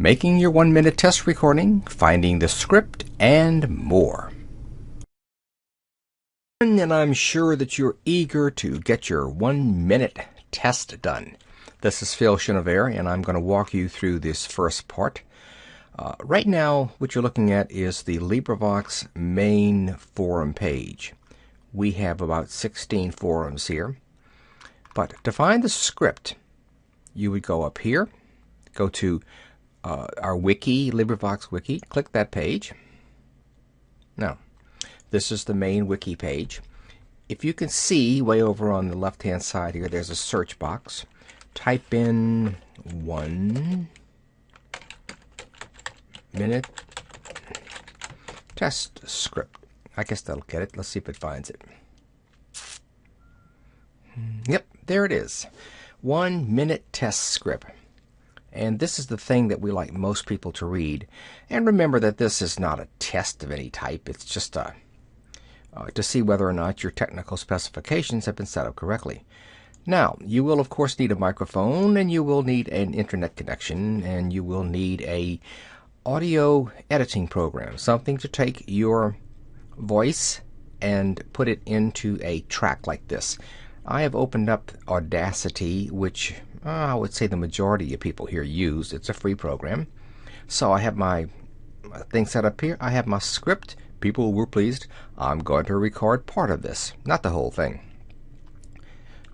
making your 1-minute test recording, finding the script, and more. And I'm sure that you're eager to get your 1-minute test done. This is Phil Chenevert, and I'm going to walk you through this first part. Right now, what you're looking at is the LibriVox main forum page. We have about 16 forums here. But to find the script, you would go up here, go to our wiki, LibriVox wiki, click that page. Now, this is the main wiki page. If you can see way over on the left-hand side here, there's a search box. Type in 1-minute test script. I guess that'll get it. Let's see if it finds it. Yep, there it is. 1-minute test script. And this is the thing that we like most people to read. And remember that this is not a test of any type. It's just to see whether or not your technical specifications have been set up correctly. Now, you will of course need a microphone, and you will need an internet connection, and you will need a audio editing program, something to take your voice and put it into a track like this. I have opened up Audacity, which I would say the majority of people here use. It's a free program. So I have my thing set up here. I have my script. People were pleased. I'm going to record part of this, not the whole thing.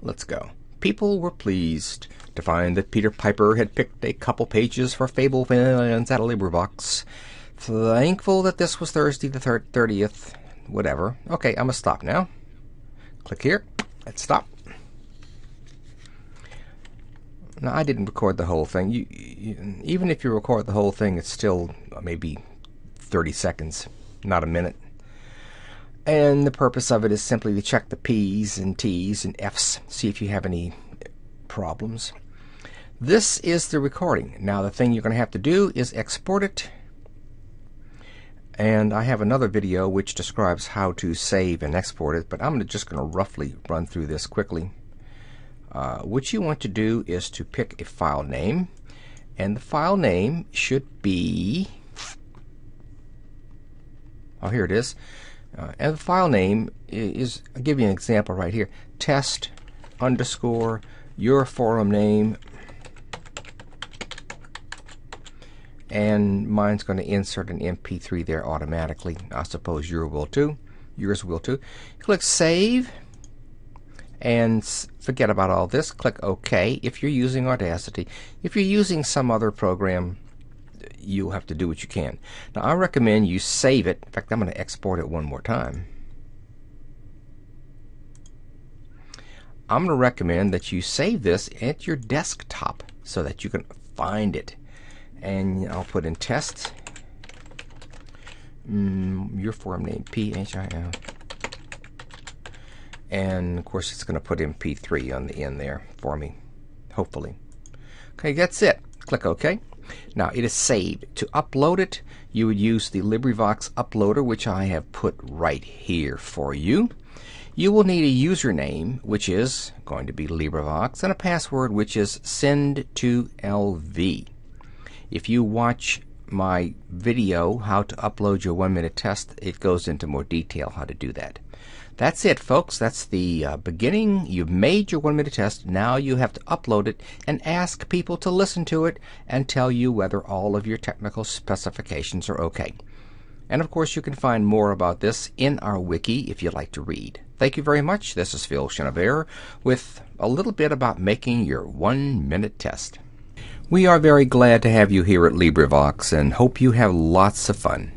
Let's go. People were pleased to find that Peter Piper had picked a couple pages for Fable fans at LibriVox. Thankful that this was Thursday the 30th. Whatever. Okay, I'm going to stop now. Click here. Let's stop. Now, I didn't record the whole thing. Even if you record the whole thing, it's still maybe 30 seconds, not a minute. And the purpose of it is simply to check the P's and T's and F's, see if you have any problems. This is the recording. Now, the thing you're going to have to do is export it. And I have another video which describes how to save and export it, but I'm just going to roughly run through this quickly. What you want to do is to pick a file name, and the file name should be, oh, here it is. And the file name is, I'll give you an example right here, test underscore your forum name, and mine's going to insert an MP3 there automatically. I suppose yours will too. Click Save, and forget about all this. Click OK if you're using Audacity. If you're using some other program, you'll have to do what you can. Now, I recommend you save it. In fact, I'm going to export it one more time. I'm going to recommend that you save this at your desktop so that you can find it. And I'll put in test your forum name, PHIL, and of course it's going to put MP3 on the end there for me, hopefully. Okay, that's it. Click OK. Now it is saved. To upload it, you would use the LibriVox uploader, which I have put right here for you. You will need a username, which is going to be LibriVox, and a password, which is send2lv. If you watch my video, how to upload your 1-minute test, it goes into more detail how to do that. That's it, folks. That's the beginning. You've made your 1-minute test. Now you have to upload it and ask people to listen to it and tell you whether all of your technical specifications are okay. And of course, you can find more about this in our wiki if you'd like to read. Thank you very much. This is Phil Chenevert with a little bit about making your 1-minute test. We are very glad to have you here at LibriVox and hope you have lots of fun.